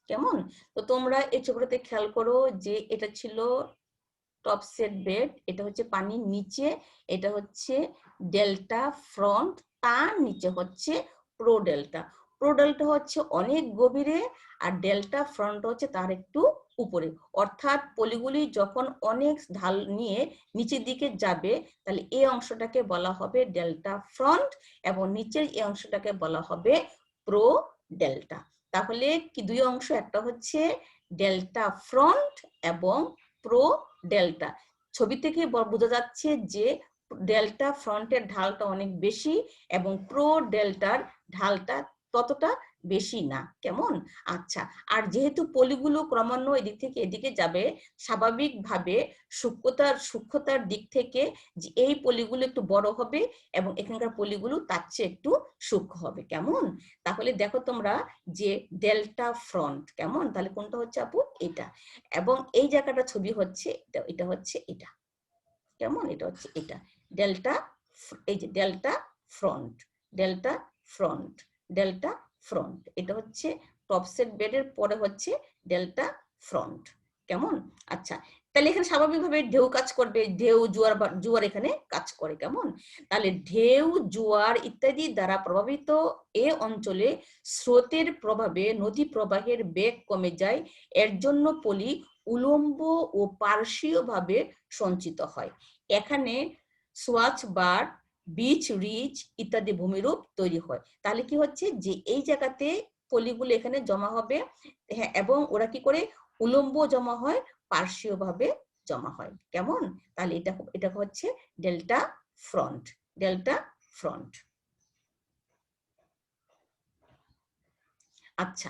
কেমন? তো তোমরা এই ছবিটাতে খেয়াল করো যে এটা ছিল টপ সেট বেড, এটা হচ্ছে পানির নিচে, এটা হচ্ছে ডেল্টা ফ্রন্ট, তার নিচে হচ্ছে প্রো ডেল্টা। প্রো ডেল্টা হচ্ছে অনেক গভীরে, আর ডেল্টা ফ্রন্ট হচ্ছে তার একটু উপরে। অর্থাৎ পলিগুলি যখন অনেক ঢাল নিয়ে নিচের দিকে যাবে, তাহলে এই অংশটাকে বলা হবে ডেল্টা ফ্রন্ট, এবং নিচের এই অংশটাকে বলা হবে প্রো ডেল্টা। তাহলে কি দুই অংশ, একটা হচ্ছে ডেল্টা ফ্রন্ট এবং প্রো ডেল্টা। ছবি থেকে বোঝা যাচ্ছে যে ডেল্টা ফ্রন্টের ঢালটা অনেক বেশি এবং প্রো ডেল্টার ঢালটা ততটা বেশি না। কেমন? আচ্ছা, আর যেহেতু পলিগুলো ক্রমান্বয়ে এদিক থেকে এদিকে যাবে, স্বাভাবিকভাবে সূক্ষ্মতার দিক থেকে যে এই পলিগুলো একটু বড় হবে এবং এখানকার পলিগুলো তার চেয়ে একটু সূক্ষ্ম হবে। কেমন? তাহলে দেখো তোমরা যে ডেল্টা ফ্রন্ট, কেমন? তাহলে কোনটা হচ্ছে আপু? এটা। এবং এই জায়গাটা ছবি হচ্ছে এটা হচ্ছে এটা। কেমন? এটা হচ্ছে এটা ডেল্টা, এই যে delta front, delta front, delta front. এটা হচ্ছে টপ সেট বেডের পরে হচ্ছে ডেল্টা ফ্রন্ট। কেমন? আচ্ছা, তাহলে এখানে স্বাভাবিকভাবে ঢেউ কাজ করবে, ঢেউ জোয়ার এখানে কাজ করে। কেমন? তাহলে ঢেউ জোয়ার ইত্যাদি দ্বারা প্রভাবিত এ অঞ্চলে স্রোতের প্রভাবে নদী প্রবাহের বেগ কমে যায়। এর জন্য পলি উলম্ব ও পার্শ্বীয় ভাবে সঞ্চিত হয়। এখানে সোয়াচ বার, বিচ রিজ ইত্যাদি ভূমিরূপ তৈরি হয়। তাহলে কি হচ্ছে যে এই জায়গাতে পলিগুলো এখানে জমা হবে, হ্যাঁ, এবং ওরা কি করে উলম্ব জমা হয়, পার্শ্বীয় ভাবে জমা হয়। কেমন? তাহলে এটা হচ্ছে ডেল্টা ফ্রন্ট, ডেল্টা ফ্রন্ট। আচ্ছা,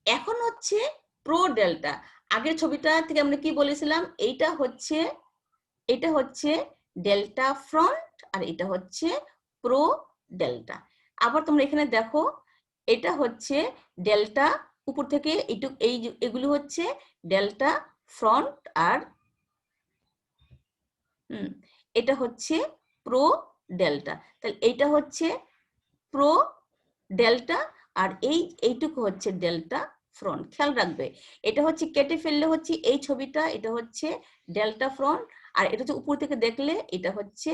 এখন হচ্ছে প্রো ডেল্টা। আগের ছবিটা থেকে আমরা কি বলেছিলাম? এটা হচ্ছে ডেল্টা ফ্রন্ট আর এটা হচ্ছে প্রো ডেল্টা। আবার তোমরা এখানে দেখো, এটা হচ্ছে ডেল্টা, উপর থেকে এগুলো হচ্ছে ডেল্টা ফ্রন্ট, আর এটা হচ্ছে প্রো ডেল্টা। তাহলে এইটা হচ্ছে প্রো ডেল্টা, আর এইটুকু হচ্ছে ডেল্টা ফ্রন্ট। খেয়াল রাখবে, এটা হচ্ছে কেটে ফেললে হচ্ছে এই ছবিটা, এটা হচ্ছে ডেল্টা ফ্রন্ট, আর এটা হচ্ছে উপর থেকে দেখলে এটা হচ্ছে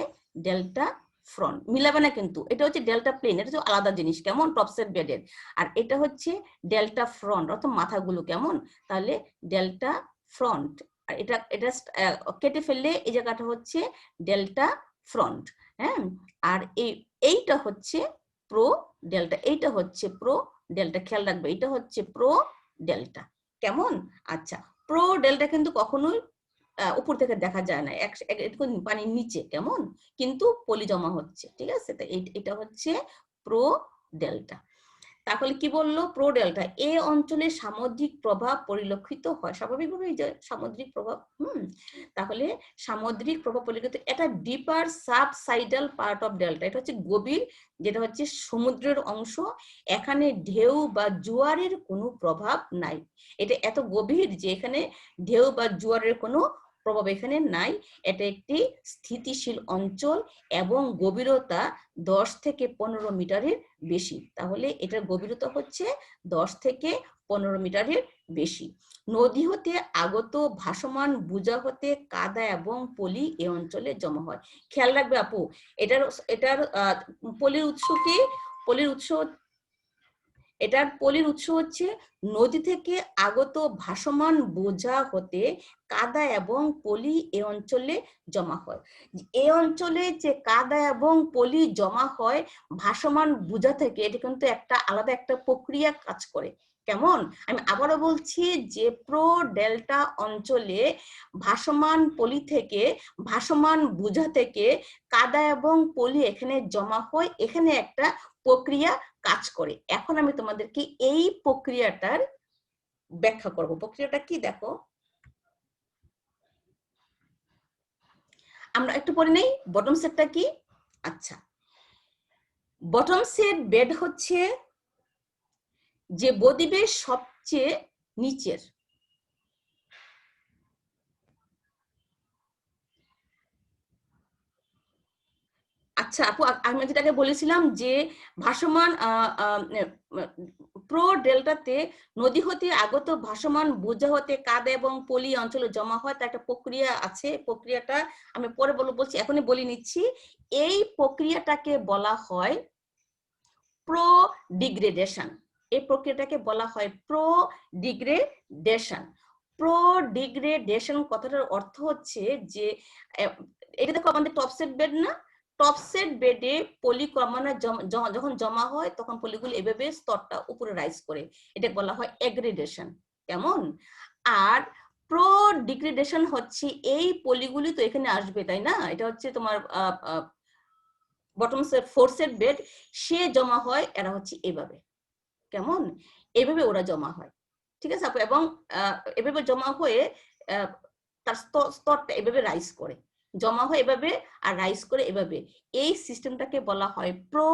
ডেল্টা ফ্রন্ট। মিলাবে না কিন্তু, এটা হচ্ছে ডেল্টা প্লেন, এটা হচ্ছে আলাদা জিনিস। কেমন? টপসেট বেডের। আর এটা হচ্ছে ডেল্টা ফ্রন্ট, অর্থাৎ মাথাগুলো। কেমন? তাহলে ডেল্টা ফ্রন্ট, আর এটা এটা কেটে ফেললে এই জায়গাটা হচ্ছে ডেল্টা ফ্রন্ট। হ্যাঁ, আর এইটা হচ্ছে প্রো ডেল্টা, এইটা হচ্ছে প্রো ডেল্টা। খেয়াল রাখবে, এটা হচ্ছে প্রো ডেল্টা। কেমন? আচ্ছা, প্রো ডেল্টা কিন্তু কখনোই উপর থেকে দেখা যায় না, পানির নিচে। কেমন? কিন্তু পলি জমা হচ্ছে। ঠিক আছে, তো এটা হচ্ছে প্রো ডেল্টা। তাহলে কি বললো? প্রো ডেল্টা এ অঞ্চলে সামুদ্রিক প্রভাব পরিলক্ষিত হয়। স্বাভাবিকভাবে যে সামুদ্রিক প্রভাব, তাহলে সামুদ্রিক প্রভাব পরিলক্ষিত। এটা ডিপার সাবসাইডাল পার্ট অফ ডেল্টা, এটা হচ্ছে গভীর, যেটা হচ্ছে সমুদ্রের অংশ। এখানে ঢেউ বা জোয়ারের কোনো প্রভাব নাই। এটা এত গভীর যে এখানে ঢেউ বা জোয়ারের কোনো প্রভাব এখানে নাই। এটা একটি স্থিতিশীল অঞ্চল এবং গভীরতা 10 থেকে 15 মিটারের বেশি। তাহলে এটার গভীরতা হচ্ছে 10 থেকে 15 মিটারের বেশি। নদী হতে আগত ভাসমান বোঝা হতে কাদা এবং পলি এই অঞ্চলে জমা হয়। খেয়াল রাখবে আপু, এটার পলির উৎস কি? পলির উৎস হচ্ছে নদী থেকে আগত ভাসমান বোঝা হতে কাদা এবং পলি এই অঞ্চলে জমা হয়। এই অঞ্চলে যে কাদা এবং পলি জমা হয় ভাসমান বোঝা থেকে, এটা কিন্তু একটা আলাদা একটা প্রক্রিয়া কাজ করে। কেমন? আমি আবারও বলছি যে প্রো ডেল্টা অঞ্চলে ভাসমান পলি থেকে, ভাসমান বোঝা থেকে কাদা এবং পলি এখানে জমা হয়, এখানে একটা প্রক্রিয়া কাজ করে। এখন আমি তোমাদেরকে এই প্রক্রিয়াটার ব্যাখ্যা করব। প্রক্রিয়াটা কি দেখো, আমরা একটু পরে নেই বটম সেটটা কি। আচ্ছা, বটম সেট বেড হচ্ছে যে বদ্বীপের সবচেয়ে নিচের, আচ্ছা আপু, আমি যেটাকে বলেছিলাম যে ভাসমান প্রো ডেল্টাতে নদী হতে আগত ভাসমান বোঝা হতে কাদা এবং পলি অঞ্চলে জমা হয়, তার একটা প্রক্রিয়া আছে। প্রক্রিয়াটা আমি পরে বলছি, এখনই বলে নিচ্ছি। এই প্রক্রিয়াটাকে বলা হয় প্রো ডিগ্রেডেশন। এই প্রক্রিয়াটাকে বলা হয় প্রো ডিগ্রেডেশন। প্রো ডিগ্রেডেশন কথাটার অর্থ হচ্ছে যে, এটা দেখো আমাদের টপসেট বেড না, টপসেট বেডে পলি ক্রমান্বয়ে যখন জমা হয় তখন পলিগুলো এভাবে স্তরটা উপরে রাইজ করে, এটা বলা হয় এগ্রেডেশন। কেমন? আর প্রো ডিগ্রেডেশন হচ্ছে এই পলিগুলি তো এখানে আসবে, তাই না? এটা হচ্ছে তোমার bottomset foreset bed, সে জমা হয় এরা হচ্ছে এভাবে। কেমন? এভাবে ওরা জমা হয়, ঠিক আছে আপু? এবং এভাবে জমা হয়ে তার স্তরটা এভাবে রাইজ করে, জমা হয় এভাবে আর রাইজ করে এভাবে। এই সিস্টেমটাকে বলা হয় প্রো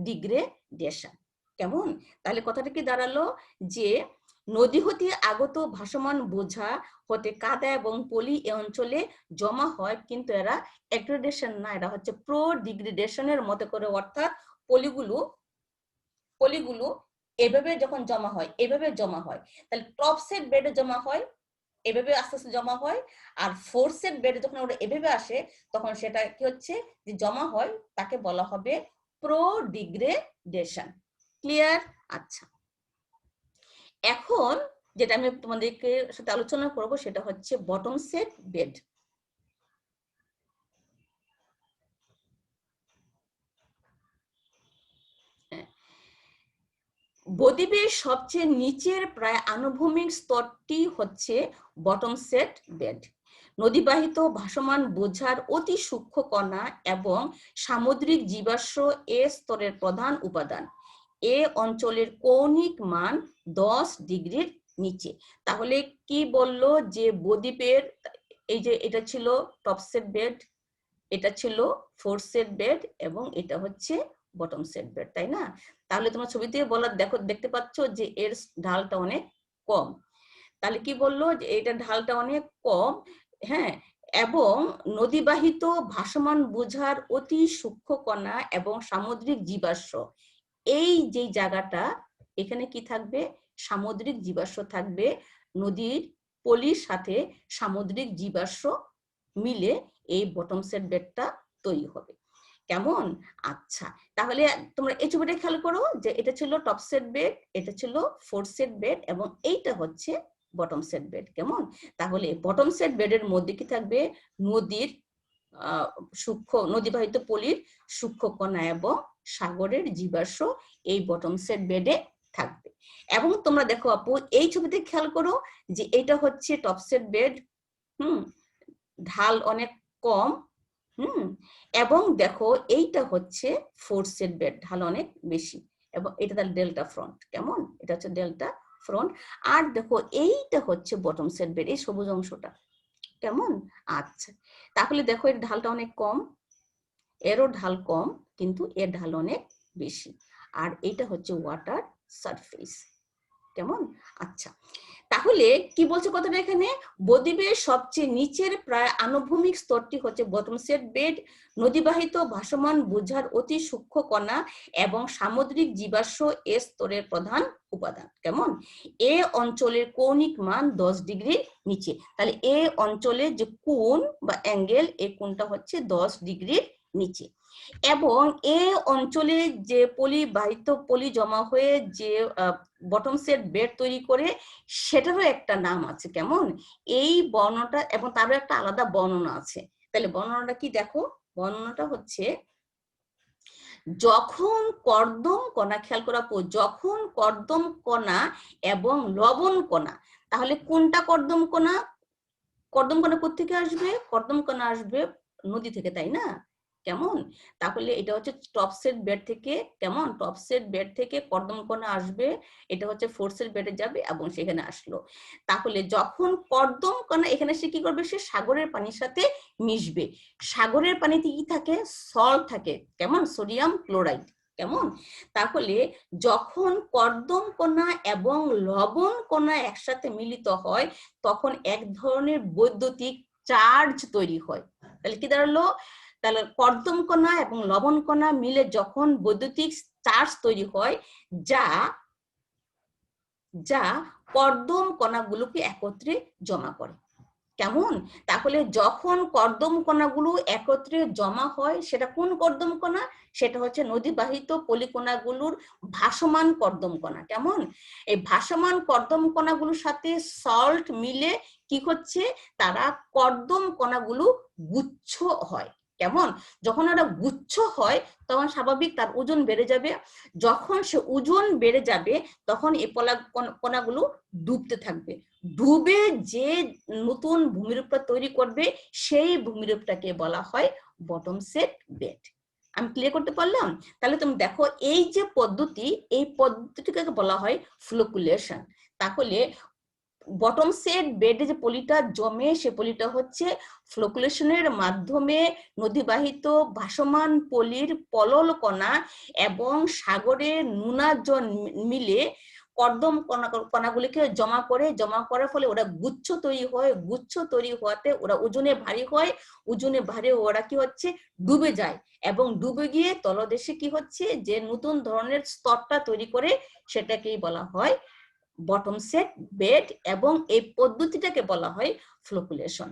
ডিগ্রেডেশন। কেমন? তাহলে কথাটা কি দাঁড়ালো যে নদী হতে আগত ভাসমান বোঝা হতে কাদা এবং পলি এ অঞ্চলে জমা হয়, কিন্তু এরা এগ্রেডেশন না, এরা হচ্ছে প্রো ডিগ্রেডেশনের মতো করে। অর্থাৎ পলিগুলো এভাবে যখন জমা হয়, এভাবে জমা হয়, তাহলে টপ সেট বেডে জমা হয় এভাবে আস্তে আস্তে জমা হয়, আর ফোর সেট বেডে যখন ওটা এভাবে আসে তখন সেটা কি হচ্ছে যে জমা হয়, তাকে বলা হবে প্রো ডিগ্রেডেশন। ক্লিয়ার? আচ্ছা, এখন যেটা আমি তোমাদেরকে সাথে আলোচনা করব সেটা হচ্ছে বটম সেট বেড। বদ্বীপের সবচেয়ে নিচের প্রায় আনুভূমিক স্তরটি হচ্ছে বটম সেট বেড। নদীবাহিত ভাসমান বোঝার অতি সূক্ষ্ম কণা এবং সামুদ্রিক জীবাশ্ম এ স্তরের প্রধান উপাদান। এ অঞ্চলের কৌণিক মান 10 ডিগ্রির নিচে। তাহলে কি বললো যে বদ্বীপের, এই যে এটা ছিল টপ সেট বেড, এটা ছিল ফোর সেট বেড এবং এটা হচ্ছে বটম সেট বেড, তাই না? তাহলে তোমার ছবিতে বলার দেখতে পাচ্ছ যে এর ঢালটা অনেক কম। তাহলে কি বললো যে এটা ঢালটা অনেক কম, হ্যাঁ, এবং নদীবাহিত ভাসমান বোঝার অতি সূক্ষ্ম কণা এবং সামুদ্রিক জীবাশ্ম, এই যে জায়গাটা এখানে কি থাকবে? সামুদ্রিক জীবাশ্ম থাকবে। নদীর পলির সাথে সামুদ্রিক জীবাশ্ম মিলে এই বটম সেট বেডটা তৈরি হবে। কেমন? আচ্ছা, তাহলে তোমরা এই ছবিটা খেয়াল করো যে এটা ছিল টপ সেট বেড, এটা ছিল ফোর সেট বেড এবং এইটা হচ্ছে বটম সেট বেড। কেমন? তাহলে বটম সেট বেডের মধ্যে কি থাকবে? নদীর সূক্ষ্ম নদীবাহিত পলির সূক্ষ্ম কণা এবং সাগরের জীবাশ্ম এই বটম সেট বেডে থাকবে। এবং তোমরা দেখো আপু এই ছবিতে খেয়াল করো যে এটা হচ্ছে টপ সেট বেড, ঢাল অনেক কম, এবং দেখো এইটা হচ্ছে ফোর সেট বেড, ঢাল অনেক বেশি, এবং এটা তার ডেল্টা ফ্রন্ট। কেমন? এটা হচ্ছে ডেল্টা ফ্রন্ট। আর দেখো এইটা হচ্ছে বটম সেট বেড, এই সবুজ অংশটা। কেমন? আচ্ছা, তাহলে দেখো এর ঢালটা অনেক কম, এরও ঢাল কম, কিন্তু এর ঢাল অনেক বেশি। আর এটা হচ্ছে ওয়াটার সারফেস। কেমন? আচ্ছা, তাহলে কি বলছে কথাটা এখানে? বদ্বীপের সবচেয়ে নিচের প্রায় আনুভূমিক স্তরটি হচ্ছে বটম সেট বেড। নদীবাহিত ভাসমান বোঝার অতি সূক্ষ্ম কণা এবং সামুদ্রিক জীবাশ্ম এ স্তরের প্রধান উপাদান। কেমন? এ অঞ্চলের কৌণিক মান 10 ডিগ্রির নিচে। তাহলে এ অঞ্চলের যে কোণ বা অ্যাঙ্গেল, এই কোণটা হচ্ছে 10 ডিগ্রির নিচে। এবং এই অঞ্চলে যে পলি জমা হয়ে যে বটম সেট বেড তৈরি করে, সেটারও একটা নাম আছে। কেমন? এই বর্ণনাটা এবং তারও একটা আলাদা বর্ণনা আছে। তাহলে বর্ণনাটা কি দেখো? বর্ণনাটা হচ্ছে যখন কর্দম কণা, খেয়াল করা, যখন কর্দম কণা এবং লবণ কণা, তাহলে কোনটা কর্দম কণা? কর্দম কণা কোত্থেকে আসবে? কর্দম কণা আসবে নদী থেকে, তাই না? কেমন? তাহলে এটা হচ্ছে টপ সেট বেড থেকে, কেমন, টপ সেট বেড থেকে কর্দম কণা আসবে, এটা হচ্ছে ফোর সেট বেডে যাবে এবং সেখানে আসলো। তাহলে যখন কর্দম কণা এখানে সে কি করবে? সে সাগরের পানির সাথে মিশবে। সাগরের পানিতে কি থাকে? সল্ট থাকে। কেমন? Sodium chloride. কেমন? তাহলে যখন কর্দম কণা এবং লবণ কণা একসাথে মিলিত হয় তখন এক ধরনের বৈদ্যুতিক চার্জ তৈরি হয়। তাহলে কি দাঁড়ালো? তাহলে কর্দম কণা এবং লবণ কণা মিলে যখন বৈদ্যুতিক চার্জ তৈরি হয় যা যা কর্দম কণাগুলোকে একত্রে জমা করে। কেমন? তাহলে যখন কর্দম কণাগুলো একত্রে জমা হয় সেটা কোন কর্দম কণা? সেটা হচ্ছে নদীবাহিত পলিকণাগুলোর ভাসমান কর্দম কণা। কেমন? এই ভাসমান কর্দম কণাগুলোর সাথে সল্ট মিলে কি হচ্ছে, তারা কর্দম কণাগুলো গুচ্ছ হয়। কেমন? যখন ওটা গুচ্ছ হয় তখন স্বাভাবিক তার ওজন বেড়ে যাবে। যখন সে ওজন বেড়ে যাবে তখন এই কণাগুলো ডুবতে থাকবে। ডুবে যে নতুন ভূমিরূপটা তৈরি করবে সেই ভূমিরূপটাকে বলা হয় বটম সেট বেড। আমি ক্লিয়ার করতে পারলাম? তাহলে তুমি দেখো এই যে পদ্ধতি, এই পদ্ধতিটাকে বলা হয় ফ্লোকুলেশন। তাহলে বটম সেট বেডে যে পলিটা জমে সে পলিটা হচ্ছে ফ্লোকুলেশনের মাধ্যমে নদীবাহিত ভাসমান পলির পলল কণা এবং সাগরের নোনা জল মিলে কর্দম কণাগুলিকে জমা করার ফলে ওরা গুচ্ছ তৈরি হয়। গুচ্ছ তৈরি হওয়াতে ওরা ওজনে ভারী হয়। ওজনে ভারী ওরা কি হচ্ছে, ডুবে যায় এবং ডুবে গিয়ে তলদেশে কি হচ্ছে, যে নতুন ধরনের স্তরটা তৈরি করে সেটাকেই বলা হয় বটম সেট বেড এবং এই পদ্ধতিটাকে বলা হয় ফ্লোকুলেশন।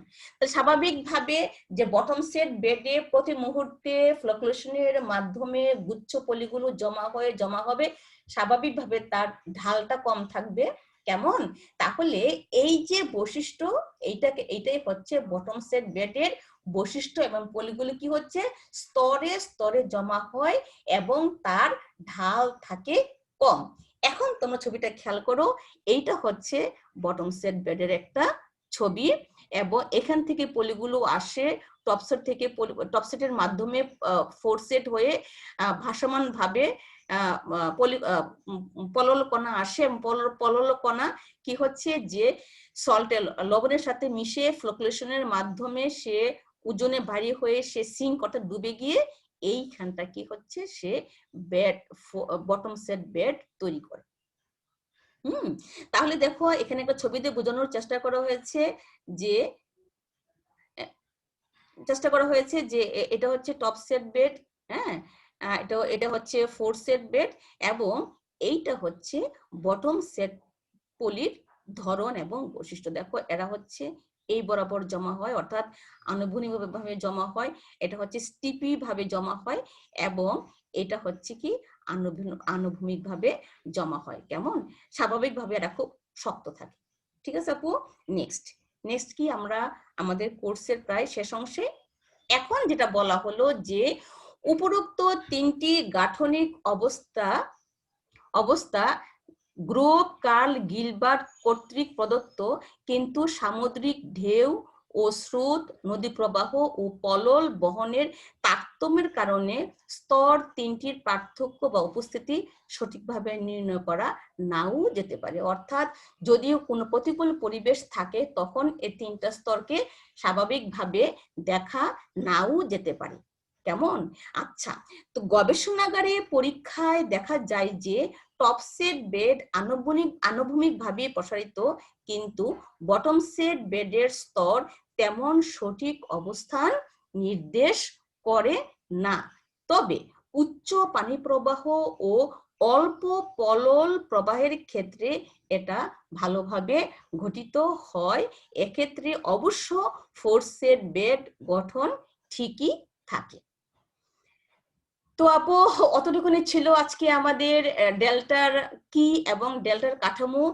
স্বাভাবিকভাবে যে বটম সেট বেডে প্রতি মুহূর্তে ফ্লোকুলেশনের মাধ্যমে গুচ্ছ পলিগুলো জমা হবে, স্বাভাবিকভাবে তার ঢালটা কম থাকবে। কেমন? তাহলে এই যে বৈশিষ্ট্য, এইটাই হচ্ছে বটম সেট বেডের বৈশিষ্ট্য এবং পলিগুলো কি হচ্ছে, স্তরে স্তরে জমা হয় এবং তার ঢাল থাকে কম। এখন তোমরা ছবিটা খেয়াল করো, এইটা হচ্ছে বটম সেট বেডের একটা ছবি এবং এখান থেকে পলিগুলো আসে টপসেট থেকে, টপসেটের মাধ্যমে ফোরসেট হয়ে ভাসমান ভাবে পলল কণা আসে। পলল কণা কি হচ্ছে, যে সল্টের লবণের সাথে মিশে ফ্লোকুলেশনের মাধ্যমে সে ওজনে ভারী হয়ে সে সিঙ্ক অর্থাৎ ডুবে গিয়ে এইখানটা কি হচ্ছে, সে বেড বটম সেট বেড তৈরি করে। তাহলে দেখো এখানে একটা ছবিতে বোঝানোর চেষ্টা করা হয়েছে যে এটা হচ্ছে টপ সেট বেড, হ্যাঁ, এটা হচ্ছে ফোর সেট বেড এবং এইটা হচ্ছে বটম সেট পলির ধরন এবং বৈশিষ্ট্য। দেখো এরা হচ্ছে এই বরাবর জমা হয় অর্থাৎ আনুভূমিকভাবে জমা হয়, এটা হচ্ছে স্টিপি ভাবে জমা হয় এবং এটা হচ্ছে কি আনুভূমিকভাবে জমা হয়। কেমন? স্বাভাবিকভাবে এরা খুব শক্ত থাকে। ঠিক আছে আপু? নেক্সট কি, আমরা আমাদের কোর্সের প্রায় শেষ অংশে। এখন যেটা বলা হলো যে উপরোক্ত তিনটি গাঠনিক অবস্থা গ্রোভ কার্ল গিলবার্ট কর্তৃক প্রদত্ত, কিন্তু সামুদ্রিক ঢেউ ও স্রোত, নদী প্রবাহ ও পলল বহনের তারতম্যের কারণে স্তর তিনটির পার্থক্য বা উপস্থিতি সঠিকভাবে নির্ণয় করা নাও যেতে পারে। অর্থাৎ যদিও কোনো প্রতিকূল পরিবেশ থাকে তখন এই তিনটা স্তরকে স্বাভাবিকভাবে দেখা নাও যেতে পারে। কেমন? আচ্ছা, তো গবেষণাগারে পরীক্ষায় দেখা যায় যে টপ সেট বেড আনুভূমিকভাবে প্রসারিত, কিন্তু বটম সেট বেডের স্তর তেমন সঠিক অবস্থান নির্দেশ করে না। তবে উচ্চ পানি প্রবাহ ও অল্প পলল প্রবাহের ক্ষেত্রে এটা ভালোভাবে ঘটিত হয়। এক্ষেত্রে অবশ্য ফোর সেট বেড গঠন ঠিকই থাকে। তো আপু অতটুকুনি ছিল আজকে আমাদের ডেল্টার কি এবং ডেল্টার কাঠামো।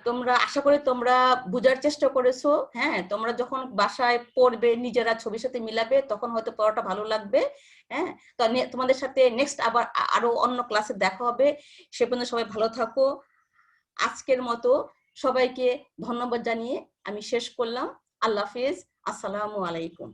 তোমরা আশা করি তোমরা বোঝার চেষ্টা করেছো। হ্যাঁ, তোমরা যখন বাসায় পড়বে নিজেরা ছবির সাথে মিলাবে তখন হয়তো পড়াটা ভালো লাগবে। হ্যাঁ, তো তোমাদের সাথে নেক্সট আবার আরো অন্য ক্লাসে দেখা হবে। সে পর্যন্ত সবাই ভালো থাকো। আজকের মতো সবাইকে ধন্যবাদ জানিয়ে আমি শেষ করলাম। আল্লাহ হাফেজ। আসসালামু আলাইকুম।